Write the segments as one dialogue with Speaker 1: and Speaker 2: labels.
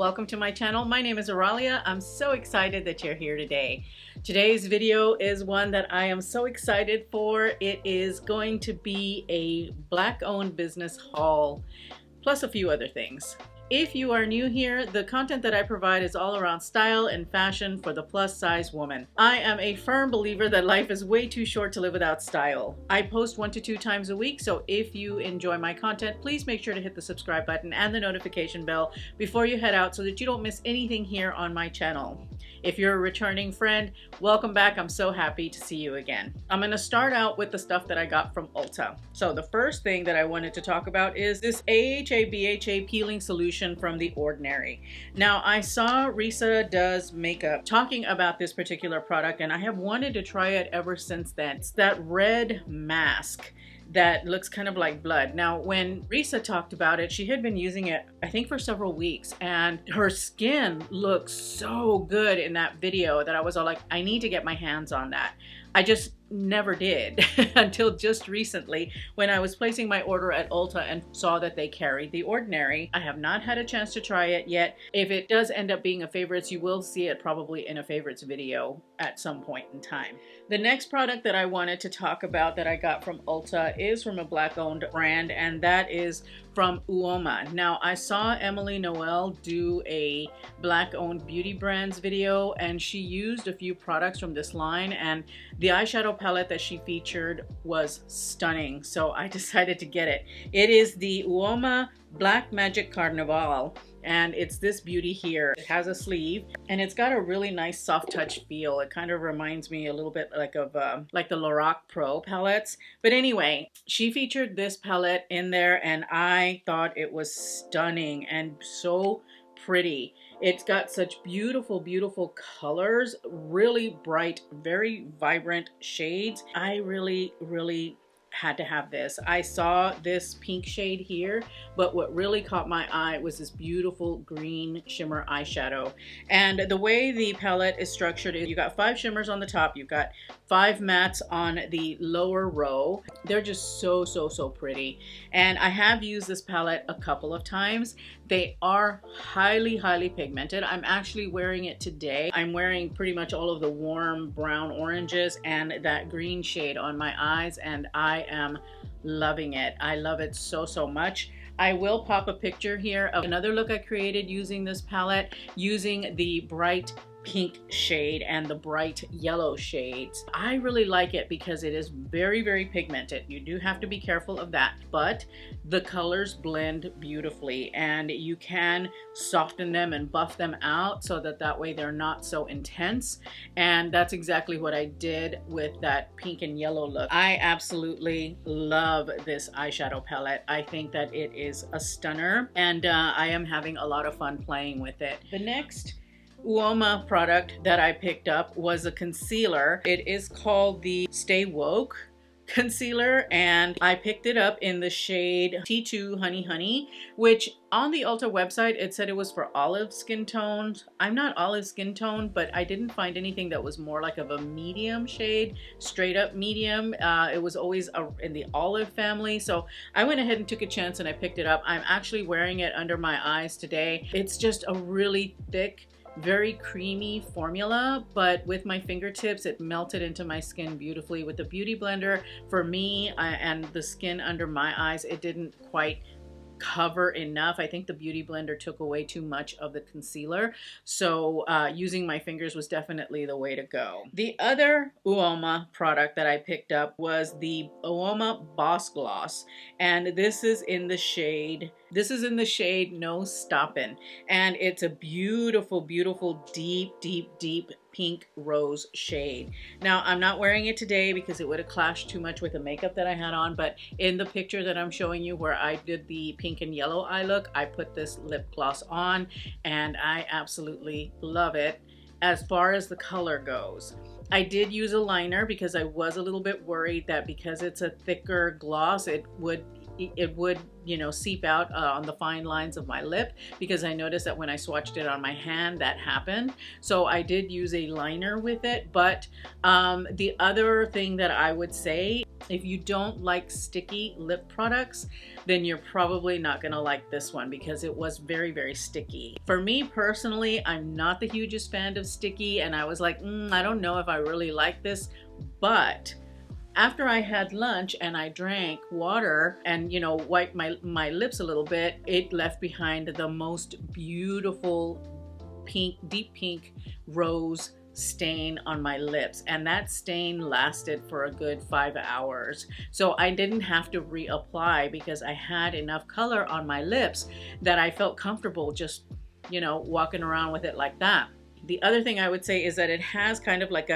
Speaker 1: welcome to my channel. My name is Auralia. I'm so excited that you're here today. Today's video is one that I am so excited for. It is going to be a Black-owned business haul, plus a few other things. If you are new here, the content that I provide is all around style and fashion for the plus-size woman. I am a firm believer that life is way too short to live without style. I post 1 to 2 times a week, so if you enjoy my content, please make sure to hit the subscribe button and the notification bell before you head out so that you don't miss anything here on my channel. If you're a returning friend, welcome back. I'm so happy to see you again. I'm going to start out with the stuff that I got from Ulta. So the first thing that I wanted to talk about is this AHA BHA peeling solution from The Ordinary. Now, I saw Risa Does Makeup talking about this particular product, and I have wanted to try it ever since then. It's that red mask that looks kind of like blood. Now, when Risa talked about it, she had been using it, I think, for several weeks, and her skin looks so good in that video that I was all like, I need to get my hands on that. I just never did until just recently when I was placing my order at Ulta and saw that they carried The Ordinary. I have not had a chance to try it yet. If it does end up being a favorites, you will see it probably in a favorites video at some point in time. The next product that I wanted to talk about that I got from Ulta is from a Black-owned brand, and that is from Uoma. Now, I saw Emily Noel do a Black-owned beauty brands video, and she used a few products from this line, and the eyeshadow palette that she featured was stunning, so I decided to get it. It is the Uoma Black Magic Carnival, and it's this beauty here. It has a sleeve, and it's got a really nice soft touch feel. It kind of reminds me a little bit like of like the Lorac Pro palettes. But anyway, she featured this palette in there, and I thought it was stunning and so pretty. It's got such beautiful, beautiful colors, really bright, very vibrant shades. I really had to have this. I saw this pink shade here, but what really caught my eye was this beautiful green shimmer eyeshadow. And the way the palette is structured is you got 5 shimmers on the top, you've got 5 mattes on the lower row. They're just so pretty. And I have used this palette a couple of times. They are highly pigmented. I'm actually wearing it today. I'm wearing pretty much all of the warm brown oranges and that green shade on my eyes, and I am loving it. I love it so much. I will pop a picture here of another look I created using this palette, using the bright pink shade and the bright yellow shades. I really like it because it is very pigmented. You do have to be careful of that, but the colors blend beautifully, and you can soften them and buff them out so that way they're not so intense. And that's exactly what I did with that pink and yellow look. I absolutely love this eyeshadow palette. I think that it is a stunner, and I am having a lot of fun playing with it. The next Uoma product that I picked up was a concealer. It is called the Stay Woke concealer, and I picked it up in the shade T2 Honey, which on the Ulta website it said it was for olive skin tones. I'm not olive skin tone, but I didn't find anything that was more like of a medium shade, straight up medium. It was always in the olive family, so I went ahead and took a chance and I picked it up. I'm actually wearing it under my eyes today. It's just a really thick, very creamy formula, but with my fingertips it melted into my skin beautifully. With the beauty blender, for me and the skin under my eyes, it didn't quite cover enough. I think the beauty blender took away too much of the concealer, so using my fingers was definitely the way to go. The other Uoma product that I picked up was the Uoma Boss Gloss, and this is in the shade No Stoppin', and it's a beautiful deep pink rose shade. Now, I'm not wearing it today because it would have clashed too much with the makeup that I had on, but in the picture that I'm showing you where I did the pink and yellow eye look, I put this lip gloss on, and I absolutely love it. As far as the color goes, I did use a liner because I was a little bit worried that because it's a thicker gloss, it would seep out on the fine lines of my lip, because I noticed that when I swatched it on my hand, that happened. So I did use a liner with it. But the other thing that I would say If you don't like sticky lip products, then you're probably not gonna like this one because it was very, very sticky. For me personally, I'm not the hugest fan of sticky, and I was like, I don't know if I really like this, but after I had lunch and I drank water and, you know, wiped my lips a little bit, it left behind the most beautiful pink, deep pink rose stain on my lips, and that stain lasted for a good 5 hours. So I didn't have to reapply because I had enough color on my lips that I felt comfortable just, you know, walking around with it like that. The other thing I would say is that it has kind of like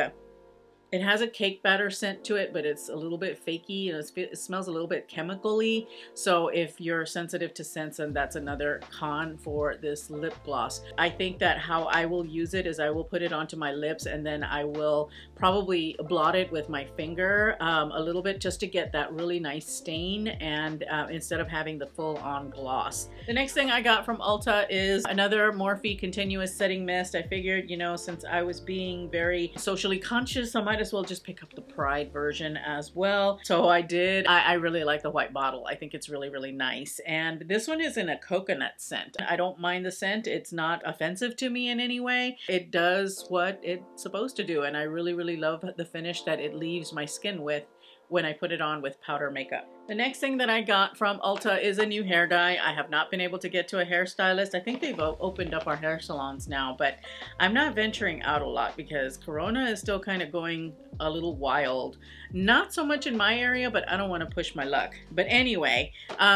Speaker 1: it has a cake batter scent to it, but it's a little bit fakey and it smells a little bit chemically. So if you're sensitive to scents, and that's another con for this lip gloss. I think that how I will use it is I will put it onto my lips and then I will probably blot it with my finger a little bit just to get that really nice stain, and instead of having the full on gloss. The next thing I got from Ulta is another Morphe Continuous Setting Mist. I figured, you know, since I was being very socially conscious, I might as well just pick up the Pride version as well. So I did. I really like the white bottle. I think it's really, really nice. And this one is in a coconut scent. I don't mind the scent. It's not offensive to me in any way. It does what it's supposed to do. And I really, really love the finish that it leaves my skin with when I put it on with powder makeup. The next thing that I got from Ulta is a new hair dye. I have not been able to get to a hairstylist. I think they've opened up our hair salons now, but I'm not venturing out a lot because Corona is still kind of going a little wild. Not so much in my area, but I don't want to push my luck. But anyway,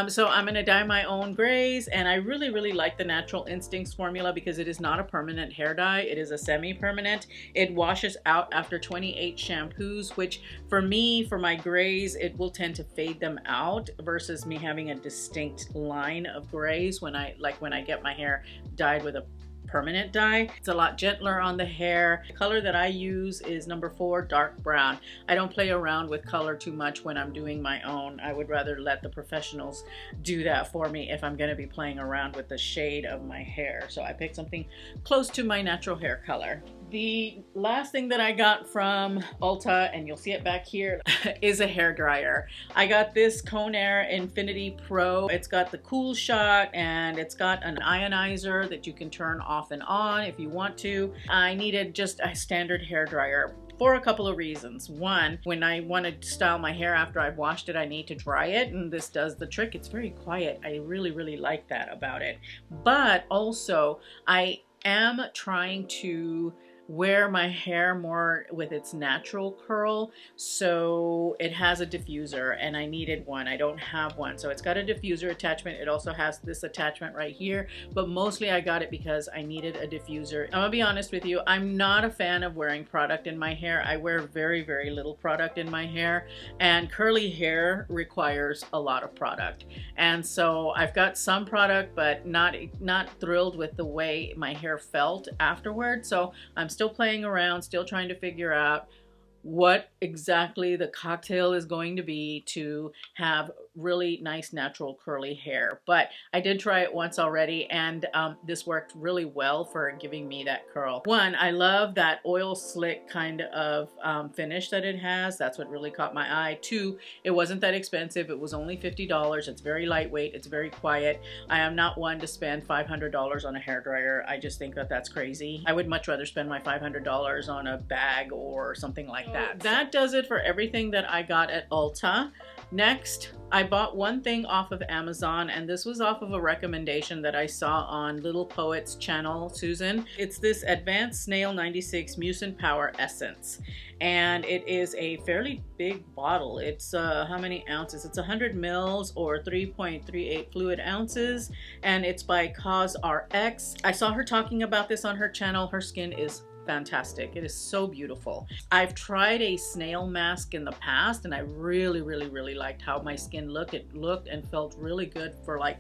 Speaker 1: so I'm going to dye my own grays, and I really, really like the Natural Instincts formula because it is not a permanent hair dye. It is a semi-permanent. It washes out after 28 shampoos, which for me, for my grays, it will tend to fade them out versus me having a distinct line of grays when I get my hair dyed with a permanent dye. It's a lot gentler on the hair. The color that I use is number 4, dark brown. I don't play around with color too much when I'm doing my own. I would rather let the professionals do that for me if I'm going to be playing around with the shade of my hair. So I picked something close to my natural hair color. The last thing that I got from Ulta, and you'll see it back here, is a hair dryer. I got this Conair InfinityPro. It's got the cool shot and it's got an ionizer that you can turn off and on if you want to. I needed just a standard hair dryer for a couple of reasons. One, when I want to style my hair after I've washed it, I need to dry it, and this does the trick. It's very quiet. I really, really like that about it. But also, I am trying to wear my hair more with its natural curl, so it has a diffuser and I needed one. I don't have one, so it's got a diffuser attachment. It also has this attachment right here, but mostly I got it because I needed a diffuser. I'm gonna be honest with you, I'm not a fan of wearing product in my hair. I wear very, very little product in my hair, and curly hair requires a lot of product. And so I've got some product, but not thrilled with the way my hair felt afterwards. So I'm still playing around, still trying to figure out what exactly the cocktail is going to be to have really nice natural curly hair. But I did try it once already, and this worked really well for giving me that curl. One, I love that oil slick kind of finish that it has. That's what really caught my eye. Two, it wasn't that expensive. It was only $50. It's very lightweight. It's very quiet. I am not one to spend $500 on a hairdryer. I just think that that's crazy. I would much rather spend my $500 on a bag or something like that. That does it for everything that I got at Ulta. Next, I bought one thing off of Amazon, and this was off of a recommendation that I saw on Little Poet's channel, Susan. It's this Advanced Snail 96 Mucin Power Essence, and it is a fairly big bottle. It's how many ounces? It's 100 mils or 3.38 fluid ounces, and it's by CosRx. I saw her talking about this on her channel. Her skin is fantastic. It is so beautiful. I've tried a Snail mask in the past, and I really, really, really liked how my skin looked. It looked and felt really good for like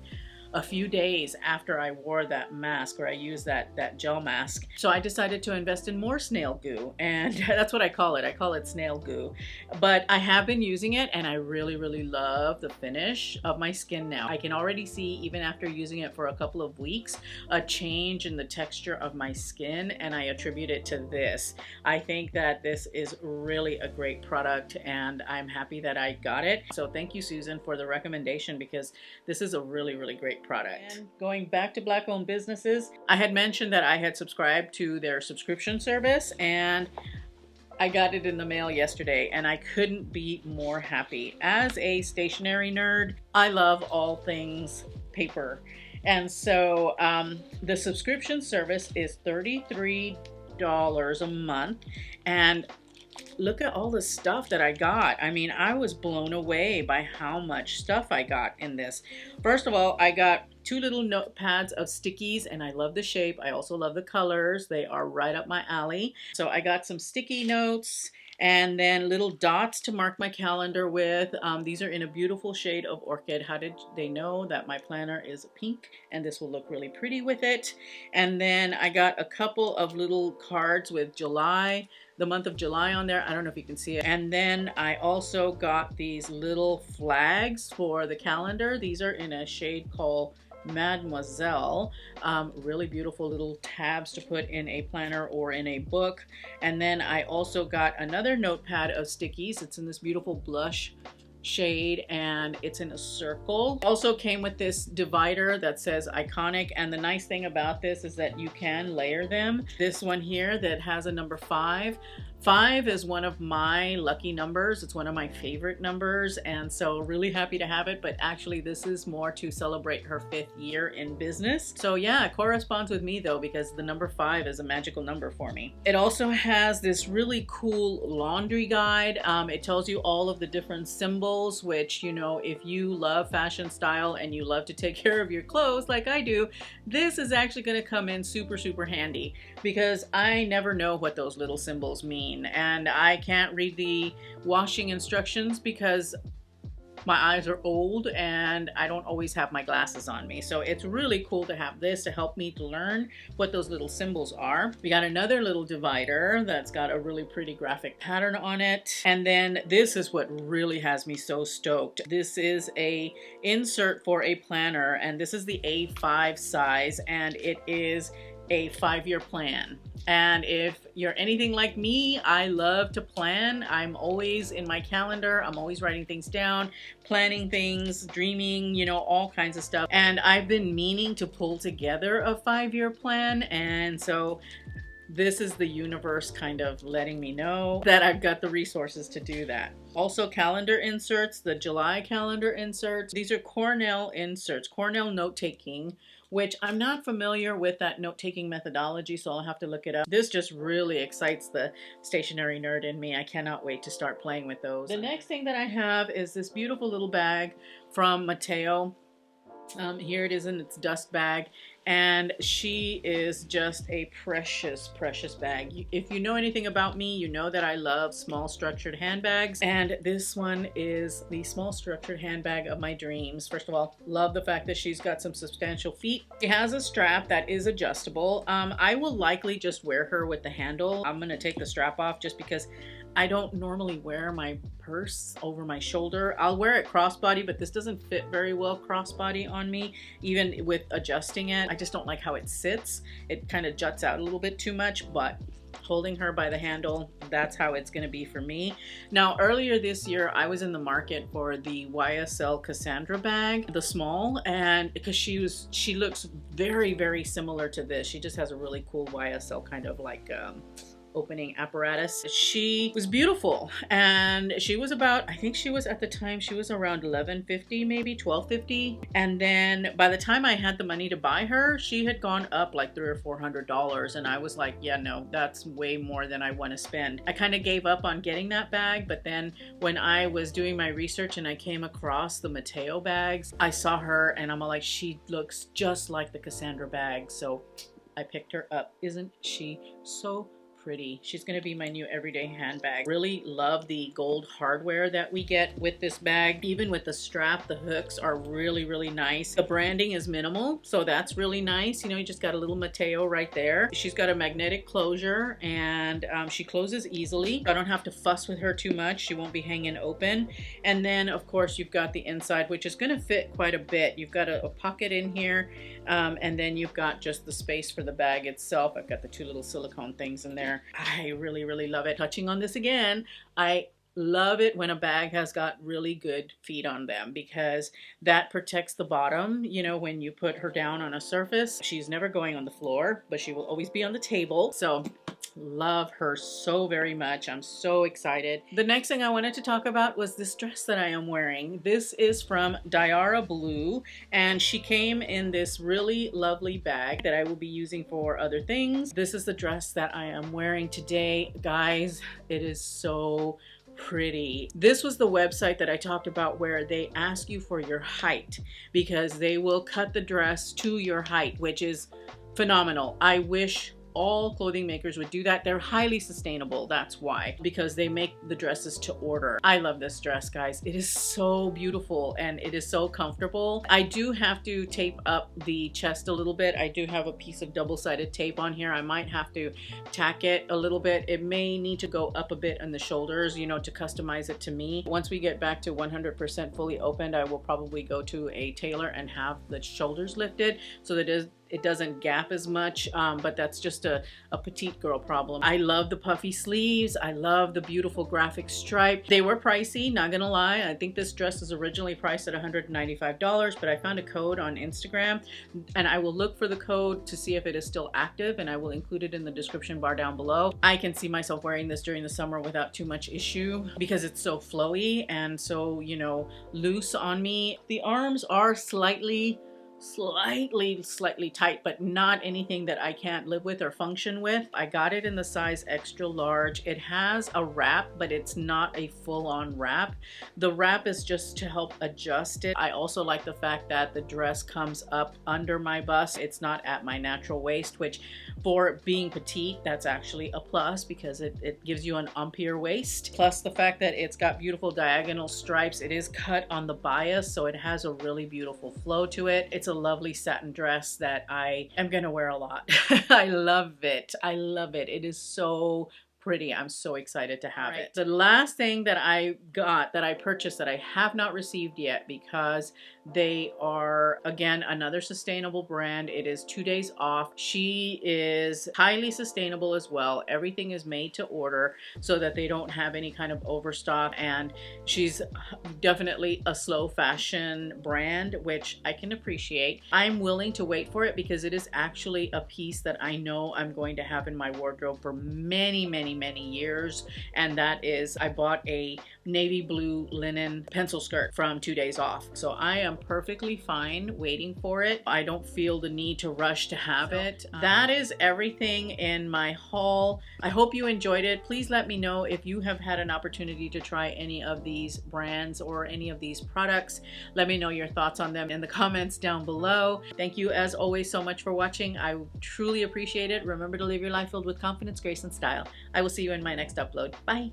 Speaker 1: a few days after I wore that mask, or I used that gel mask. So I decided to invest in more snail goo, and that's what I call it. I call it snail goo. But I have been using it, and I really, really love the finish of my skin now. I can already see, even after using it for a couple of weeks, a change in the texture of my skin, and I attribute it to this. I think that this is really a great product, and I'm happy that I got it. So thank you, Susan, for the recommendation, because this is a really, really great product. And going back to Black-owned businesses, I had mentioned that I had subscribed to their subscription service, and I got it in the mail yesterday, and I couldn't be more happy. As a stationery nerd, I love all things paper. And so the subscription service is $33 a month, and look at all the stuff that I got. I mean, I was blown away by how much stuff I got in this. First of all, I got 2 little notepads of stickies, and I love the shape. I also love the colors. They are right up my alley. So I got some sticky notes, and then little dots to mark my calendar with. These are in a beautiful shade of orchid. How did they know that my planner is pink, and this will look really pretty with it? And then I got a couple of little cards with July, the month of July on there. I don't know if you can see it. And then I also got these little flags for the calendar. These are in a shade called Mademoiselle. Really beautiful little tabs to put in a planner or in a book. And then I also got another notepad of stickies. It's in this beautiful blush shade, and it's in a circle. Also came with this divider that says iconic, and the nice thing about this is that you can layer them. This one here that has a number 5. 5 is one of my lucky numbers. It's one of my favorite numbers, and so really happy to have it. But actually this is more to celebrate her 5th year in business. So yeah, it corresponds with me though, because the number 5 is a magical number for me. It also has this really cool laundry guide. It tells you all of the different symbols, which, you know, if you love fashion style and you love to take care of your clothes like I do, this is actually going to come in super, super handy, because I never know what those little symbols mean. And I can't read the washing instructions because my eyes are old and I don't always have my glasses on me. So it's really cool to have this to help me to learn what those little symbols are. We got another little divider that's got a really pretty graphic pattern on it. And then this is what really has me so stoked. This is a insert for a planner, and this is the A5 size, and it is a 5-year plan. And if you're anything like me, I love to plan. I'm always in my calendar. I'm always writing things down, planning things, dreaming, you know, all kinds of stuff. And I've been meaning to pull together a 5-year plan. And so this is the universe kind of letting me know that I've got the resources to do that. Also calendar inserts, the July calendar inserts. These are Cornell inserts, Cornell note-taking, which I'm not familiar with that note-taking methodology, so I'll have to look it up. This just really excites the stationery nerd in me. I cannot wait to start playing with those. The next thing that I have is this beautiful little bag from Mateo. Here it is in its dust bag, and she is just a precious, precious bag. If you know anything about me, you know that I love small structured handbags, and this one is the small structured handbag of my dreams. First of all, love the fact that she's got some substantial feet. She has a strap that is adjustable. I will likely just wear her with the handle. I'm gonna take the strap off just because I don't normally wear my purse over my shoulder. I'll wear it crossbody, but this doesn't fit very well crossbody on me, even with adjusting it. I just don't like how it sits. It kind of juts out a little bit too much, but holding her by the handle, that's how it's gonna be for me. Now, earlier this year, I was in the market for the YSL Cassandra bag, the small, and because she looks very, very similar to this. She just has a really cool YSL kind of like, opening apparatus. She was beautiful, and she was about, I think she was at the time, she was around $11.50, maybe $12.50. And then by the time I had the money to buy her, she had gone up like $300 or $400, and I was like, yeah, no, that's way more than I want to spend. I kind of gave up on getting that bag, but then when I was doing my research and I came across the Mateo bags, I saw her and I'm like, she looks just like the Cassandra bag, so I picked her up. Isn't she so pretty. She's gonna be my new everyday handbag. Really love the gold hardware that we get with this bag. Even with the strap, the hooks are really, really nice. The branding is minimal, so that's really nice. You know, you just got a little Mateo right there. She's got a magnetic closure, and she closes easily. I don't have to fuss with her too much. She won't be hanging open. And then of course you've got the inside, which is gonna fit quite a bit. You've got a pocket in here, and then you've got just the space for the bag itself. I've got the two little silicone things in there. I really, really love it. Touching on this again, I love it when a bag has got really good feet on them, because that protects the bottom. You know, when you put her down on a surface, she's never going on the floor, but she will always be on the table. So love her so very much. I'm so excited. The next thing I wanted to talk about was this dress that I am wearing. This is from Diarrablu, and she came in this really lovely bag that I will be using for other things. This is the dress that I am wearing today. Guys, it is so pretty. This was the website that I talked about where they ask you for your height, because they will cut the dress to your height, which is phenomenal. I wish all clothing makers would do that. They're highly sustainable, that's why, because they make the dresses to order. I love this dress, guys. It is so beautiful and it is so comfortable. I do have to tape up the chest a little bit. I do have a piece of double-sided tape on here. I might have to tack it a little bit. It may need to go up a bit on the shoulders, you know, to customize it to me. Once we get back to 100% fully opened, I will probably go to a tailor and have the shoulders lifted so that it doesn't gap as much, but that's just a petite girl problem. I love the puffy sleeves. I love the beautiful graphic stripe. They were pricey, not gonna lie. I think this dress was originally priced at $195, but I found a code on Instagram, and I will look for the code to see if it is still active, and I will include it in the description bar down below. I can see myself wearing this during the summer without too much issue because it's so flowy and so, you know, loose on me. The arms are slightly tight, but not anything that I can't live with or function with. I got it in the size extra large. It has a wrap, but it's not a full-on wrap. The wrap is just to help adjust it. I also like the fact that the dress comes up under my bust. It's not at my natural waist, which for being petite, that's actually a plus because it gives you an ampier waist. Plus the fact that it's got beautiful diagonal stripes. It is cut on the bias, so it has a really beautiful flow to it. It's a lovely satin dress that I am gonna wear a lot. I love it. I love it. It is so pretty. I'm so excited to have it. The last thing that I got, that I purchased, that I have not received yet because they are, again, another sustainable brand. It is 2 Days Off. She is highly sustainable as well. Everything is made to order so that they don't have any kind of overstock, and she's definitely a slow fashion brand, which I can appreciate. I'm willing to wait for it because it is actually a piece that I know I'm going to have in my wardrobe for many years, and that is, I bought a navy blue linen pencil skirt from 2 Days Off. So I am perfectly fine waiting for it. I don't feel the need to rush to have it. That is everything in my haul. I hope you enjoyed it. Please let me know if you have had an opportunity to try any of these brands or any of these products. Let me know your thoughts on them in the comments down below. Thank you as always so much for watching. I truly appreciate it. Remember to live your life filled with confidence, grace, and style. I will see you in my next upload. Bye.